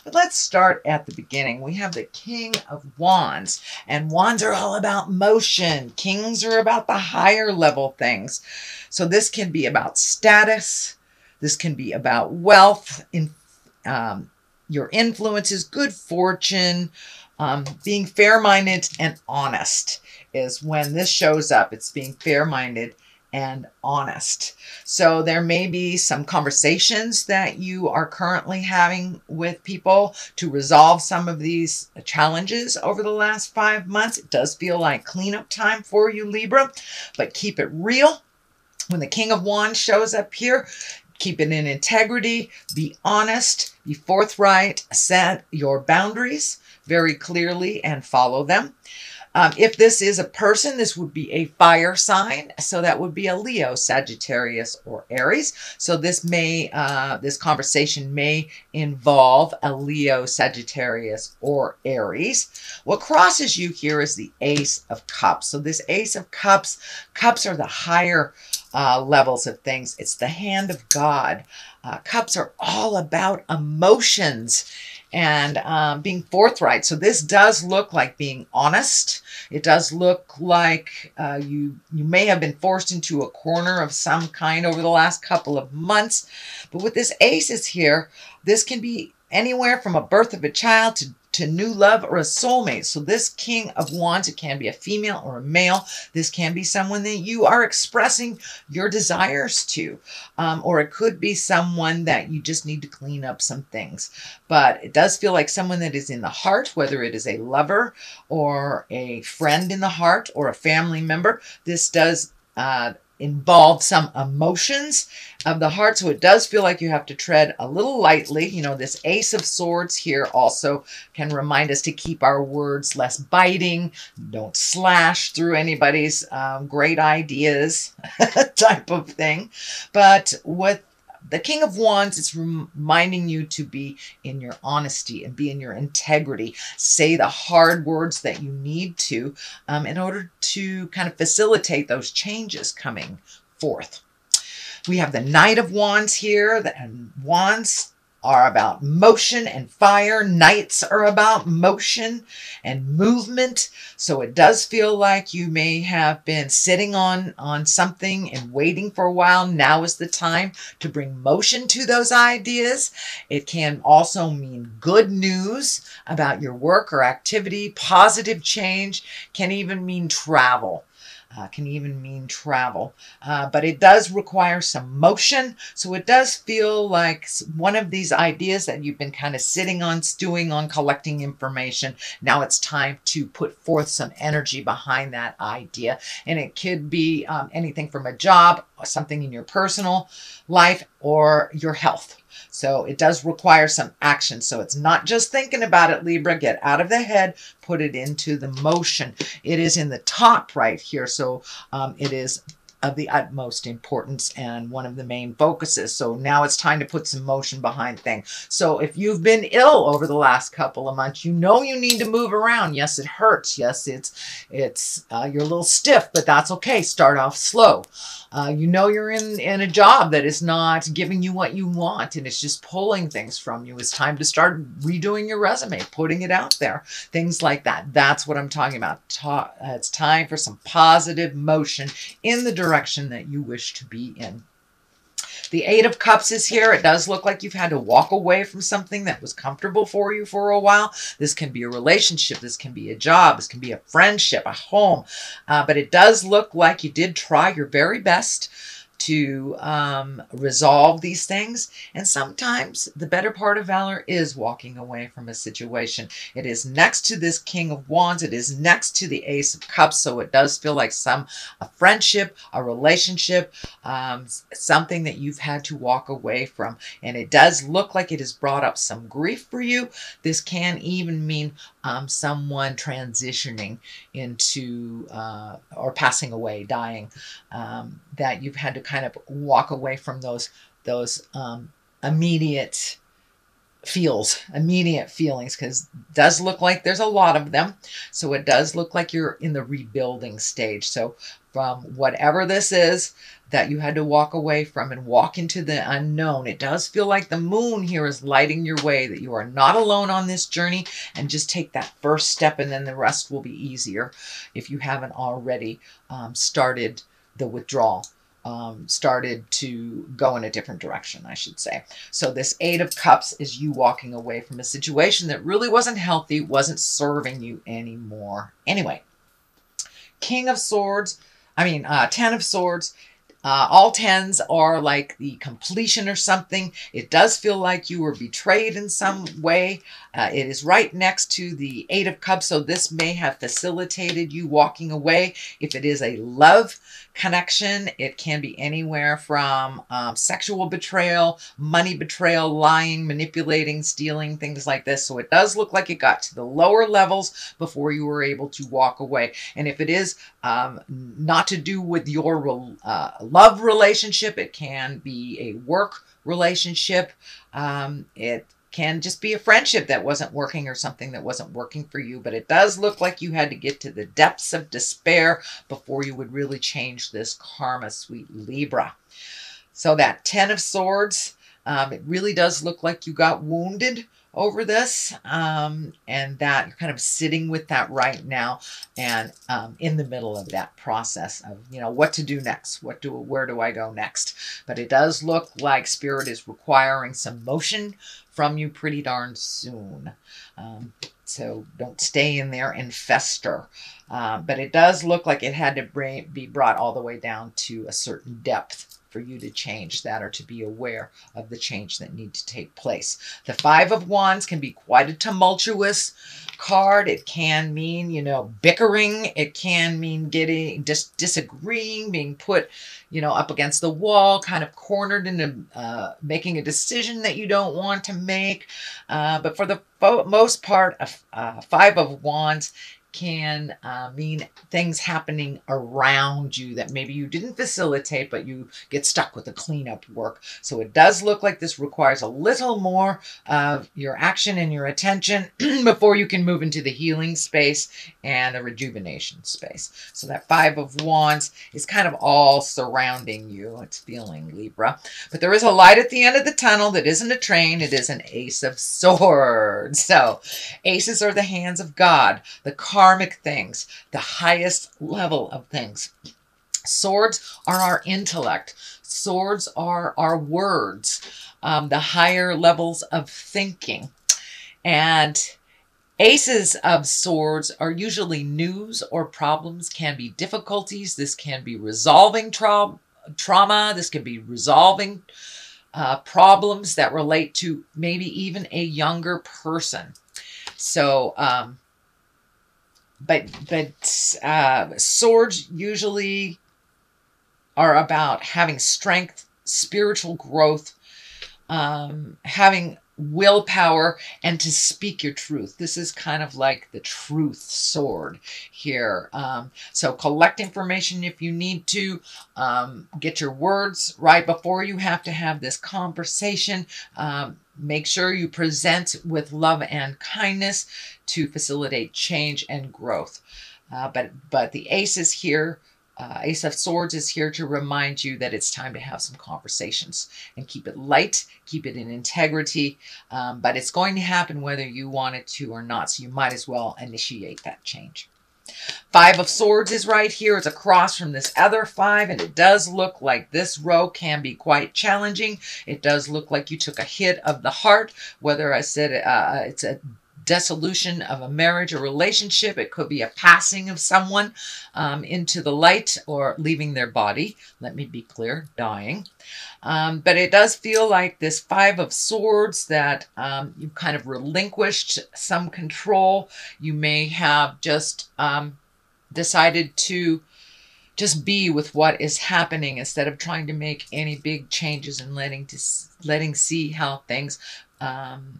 But let's start at the beginning. We have the King of Wands, and wands are all about motion. Kings are about the higher level things. So this can be about status. This can be about wealth, your influences, good fortune, being fair-minded and honest is when this shows up. It's being fair-minded and honest. So there may be some conversations that you are currently having with people to resolve some of these challenges over the last 5 months. It does feel like cleanup time for you, Libra, but keep it real. When the King of Wands shows up here, keep it in integrity, be honest, be forthright, set your boundaries very clearly and follow them. If this is a person, this would be a fire sign. So that would be a Leo, Sagittarius, or Aries. So this conversation may involve a Leo, Sagittarius, or Aries. What crosses you here is the Ace of Cups. So this Ace of Cups, cups are the higher levels of things. It's the hand of God. Cups are all about emotions and being forthright. So this does look like being honest. It does look like you may have been forced into a corner of some kind over the last couple of months. But with this aces here, this can be anywhere from a birth of a child to new love or a soulmate. So this King of Wands, it can be a female or a male. This can be someone that you are expressing your desires to. Or it could be someone that you just need to clean up some things. But it does feel like someone that is in the heart, whether it is a lover or a friend in the heart or a family member. This does involve some emotions of the heart. So it does feel like you have to tread a little lightly. You know, this Ace of Swords here also can remind us to keep our words less biting. Don't slash through anybody's great ideas type of thing. But with the King of Wands, it's reminding you to be in your honesty and be in your integrity. Say the hard words that you need to in order to kind of facilitate those changes coming forth. We have the Knight of Wands here. And wands are about motion and fire. Knights are about motion and movement. So it does feel like you may have been sitting on something and waiting for a while. Now is the time to bring motion to those ideas. It can also mean good news about your work or activity, positive change, can even mean travel. But it does require some motion. So it does feel like one of these ideas that you've been kind of sitting on, stewing on, collecting information. Now it's time to put forth some energy behind that idea. And it could be anything from a job, something in your personal life, or your health. So it does require some action. So it's not just thinking about it, Libra. Get out of the head, put it into the motion. It is in the top right here. So it is of the utmost importance and one of the main focuses. So now it's time to put some motion behind things. So if you've been ill over the last couple of months, you know you need to move around. Yes, it hurts. Yes, you're a little stiff, but that's okay. Start off slow. You know you're in a job that is not giving you what you want and it's just pulling things from you. It's time to start redoing your resume, putting it out there, things like that. That's what I'm talking about. It's time for some positive motion in the direction that you wish to be in. The Eight of Cups is here. It does look like you've had to walk away from something that was comfortable for you for a while. This can be a relationship. This can be a job. This can be a friendship, a home. But it does look like you did try your very best to resolve these things. And sometimes the better part of valor is walking away from a situation. It is next to this King of Wands. It is next to the Ace of Cups. So it does feel like a friendship, a relationship, something that you've had to walk away from. And it does look like it has brought up some grief for you. This can even mean someone transitioning into or passing away, dying, that you've had to kind of walk away from those immediate feelings, because it does look like there's a lot of them. So it does look like you're in the rebuilding stage. So from whatever this is that you had to walk away from and walk into the unknown. It does feel like the moon here is lighting your way, that you are not alone on this journey, and just take that first step and then the rest will be easier if you haven't already started the withdrawal. Started to go in a different direction, I should say. So this Eight of Cups is you walking away from a situation that really wasn't healthy, wasn't serving you anymore. Anyway, Ten of Swords. All tens are like the completion or something. It does feel like you were betrayed in some way. It is right next to the Eight of Cups, so this may have facilitated you walking away. If it is a love connection, it can be anywhere from sexual betrayal, money betrayal, lying, manipulating, stealing, things like this. So it does look like it got to the lower levels before you were able to walk away. And if it is not to do with your love relationship, it can be a work relationship. It can just be a friendship that wasn't working or something that wasn't working for you. But it does look like you had to get to the depths of despair before you would really change this karma, sweet Libra. So that Ten of Swords, it really does look like you got wounded over this, and that you're kind of sitting with that right now, and in the middle of that process of, you know, what to do next, where do I go next. But it does look like Spirit is requiring some motion from you pretty darn soon. So don't stay in there and fester. But it does look like it had to be brought all the way down to a certain depth for you to change that, or to be aware of the change that needs to take place. The Five of Wands can be quite a tumultuous card. It can mean, you know, bickering. It can mean getting disagreeing, being put, you know, up against the wall, kind of cornered into making a decision that you don't want to make. But for the most part, Five of Wands can mean things happening around you that maybe you didn't facilitate, but you get stuck with the cleanup work. So it does look like this requires a little more of your action and your attention before you can move into the healing space and the rejuvenation space. So that Five of Wands is kind of all surrounding you. It's feeling, Libra. But there is a light at the end of the tunnel that isn't a train. It is an Ace of Swords. So aces are the hands of God, the karmic things, the highest level of things. Swords are our intellect. Swords are our words, the higher levels of thinking. And Aces of Swords are usually news or problems, can be difficulties. This can be resolving trauma. This can be resolving problems that relate to maybe even a younger person. So, but swords usually are about having strength, spiritual growth, having willpower, and to speak your truth. This is kind of like the truth sword here. So collect information if you need to. Get your words right before you have to have this conversation. Make sure you present with love and kindness to facilitate change and growth. But the ace is here. Ace of Swords is here to remind you that it's time to have some conversations and keep it light, keep it in integrity. But it's going to happen whether you want it to or not. So you might as well initiate that change. Five of Swords is right here. It's across from this other five, and it does look like this row can be quite challenging. It does look like you took a hit of the heart, whether I said it's a dissolution of a marriage or relationship. It could be a passing of someone into the light, or leaving their body. Let me be clear, dying. But it does feel like this Five of Swords that you've kind of relinquished some control. You may have just decided to just be with what is happening instead of trying to make any big changes and letting see how things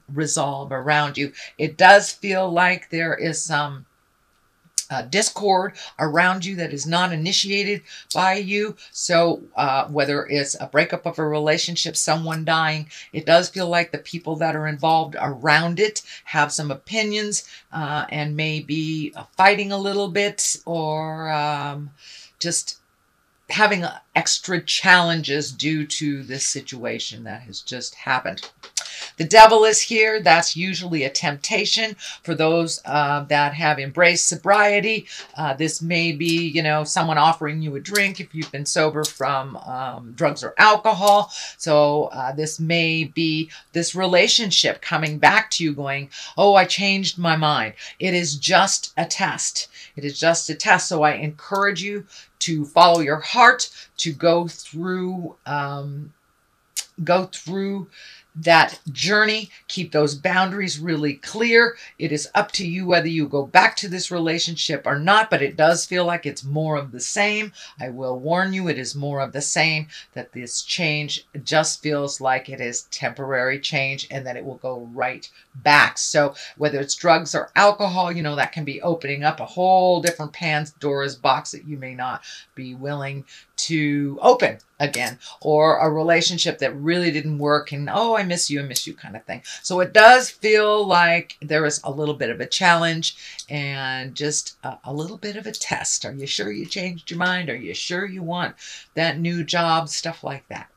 resolve around you. It does feel like there is some discord around you that is not initiated by you. So whether it's a breakup of a relationship, someone dying, it does feel like the people that are involved around it have some opinions and may be fighting a little bit, or just having extra challenges due to this situation that has just happened. The devil is here. That's usually a temptation for those that have embraced sobriety. This may be, you know, someone offering you a drink if you've been sober from drugs or alcohol. So this may be this relationship coming back to you going, oh, I changed my mind. It is just a test. It is just a test. So I encourage you to follow your heart, to go through that journey. Keep those boundaries really clear. It is up to you whether you go back to this relationship or not, but it does feel like it's more of the same. I will warn you, it is more of the same, that this change just feels like it is temporary change and that it will go right back. So whether it's drugs or alcohol, you know, that can be opening up a whole different Pandora's box that you may not be willing to open again, or a relationship that really didn't work and, oh, I miss you kind of thing. So it does feel like there is a little bit of a challenge and just a little bit of a test. Are you sure you changed your mind? Are you sure you want that new job? Stuff like that.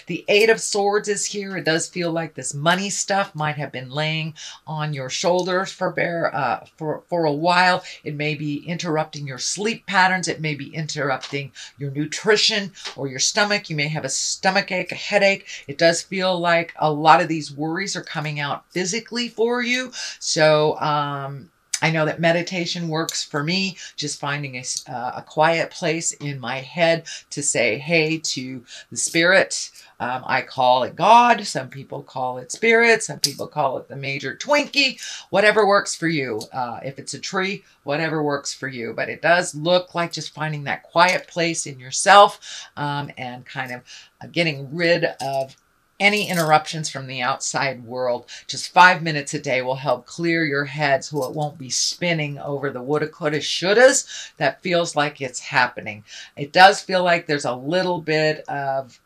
The Eight of Swords is here. It does feel like this money stuff might have been laying on your shoulders for a while. It may be interrupting your sleep patterns. It may be interrupting your nutrition or your stomach. You may have a stomach ache, a headache. It does feel like a lot of these worries are coming out physically for you. So, I know that meditation works for me, just finding a quiet place in my head to say hey to the spirit. I call it God. Some people call it spirit. Some people call it the major Twinkie. Whatever works for you. If it's a tree, whatever works for you. But it does look like just finding that quiet place in yourself and kind of getting rid of any interruptions from the outside world. Just 5 minutes a day will help clear your head so it won't be spinning over the woulda, coulda, shouldas that feels like it's happening. It does feel like there's a little bit of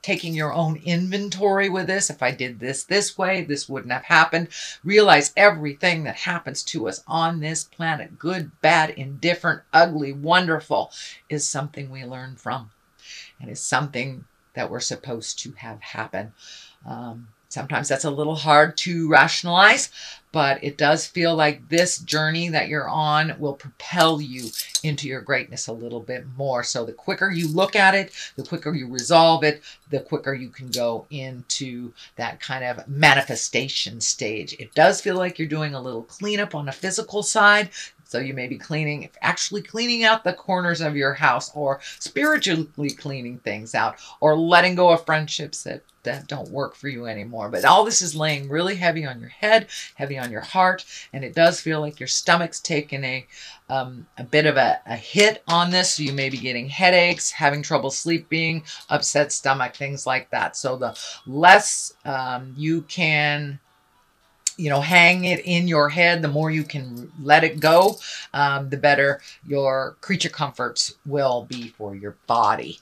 taking your own inventory with this. If I did this way, this wouldn't have happened. Realize everything that happens to us on this planet, good, bad, indifferent, ugly, wonderful, is something we learn from. And is something that we're supposed to have happen. Sometimes that's a little hard to rationalize, but it does feel like this journey that you're on will propel you into your greatness a little bit more. So the quicker you look at it, the quicker you resolve it, the quicker you can go into that kind of manifestation stage. It does feel like you're doing a little cleanup on the physical side. So you may be actually cleaning out the corners of your house, or spiritually cleaning things out, or letting go of friendships that don't work for you anymore. But all this is laying really heavy on your head, heavy on your heart, and it does feel like your stomach's taken a bit of a hit on this. So you may be getting headaches, having trouble sleeping, upset stomach, things like that. So the less you can hang it in your head, the more you can let it go, the better your creature comforts will be for your body.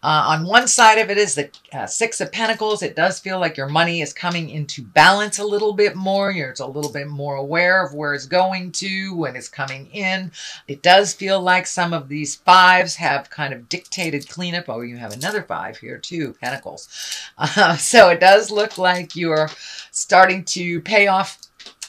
On one side of it is the Six of Pentacles. It does feel like your money is coming into balance a little bit more. You're a little bit more aware of where it's going to, when it's coming in. It does feel like some of these fives have kind of dictated cleanup. Oh, you have another five here too, Pentacles. So it does look like you're starting to pay off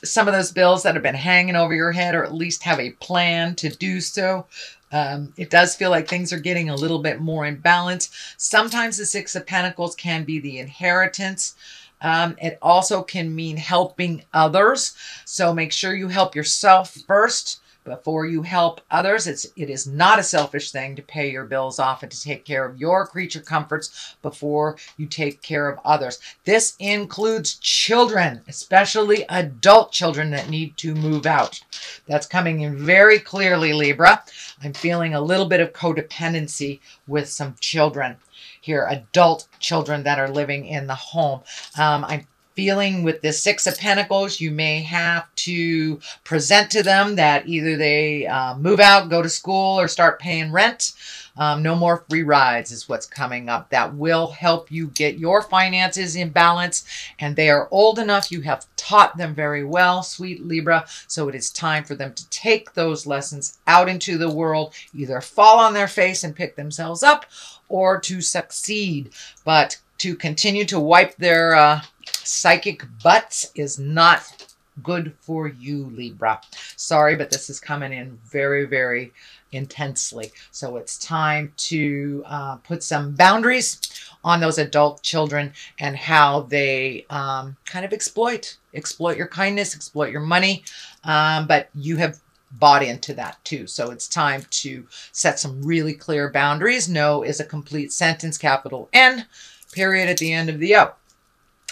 some of those bills that have been hanging over your head, or at least have a plan to do so. It does feel like things are getting a little bit more in balance. Sometimes the Six of Pentacles can be the inheritance. It also can mean helping others. So make sure you help yourself first before you help others. It is not a selfish thing to pay your bills off and to take care of your creature comforts before you take care of others. This includes children, especially adult children that need to move out. That's coming in very clearly, Libra. I'm feeling a little bit of codependency with some children here, adult children that are living in the home. I'm feeling with the Six of Pentacles, you may have to present to them that either they move out, go to school, or start paying rent. No more free rides is what's coming up. That will help you get your finances in balance. And they are old enough. You have taught them very well, sweet Libra. So it is time for them to take those lessons out into the world, either fall on their face and pick themselves up, or to succeed. But to continue to wipe their psychic butts is not good for you, Libra. Sorry, but this is coming in very, very intensely. So it's time to put some boundaries on those adult children and how they kind of exploit your kindness, exploit your money. But you have bought into that too. So it's time to set some really clear boundaries. No is a complete sentence, capital N, period at the end of the O.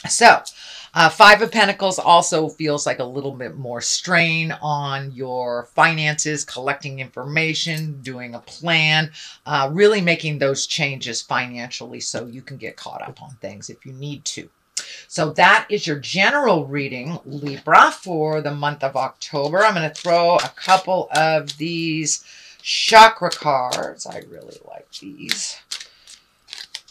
So Five of Pentacles also feels like a little bit more strain on your finances, collecting information, doing a plan, really making those changes financially so you can get caught up on things if you need to. So that is your general reading, Libra, for the month of October. I'm going to throw a couple of these chakra cards. I really like these.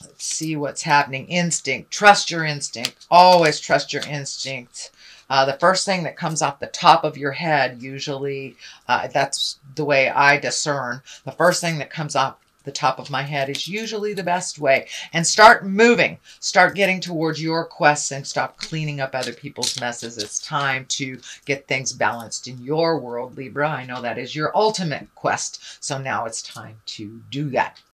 Let's see what's happening. Instinct. Trust your instinct. Always trust your instinct. The first thing that comes off the top of your head, usually, that's the way I discern. The first thing that comes off the top of my head is usually the best way. And start moving. Start getting towards your quests and stop cleaning up other people's messes. It's time to get things balanced in your world, Libra. I know that is your ultimate quest. So now it's time to do that.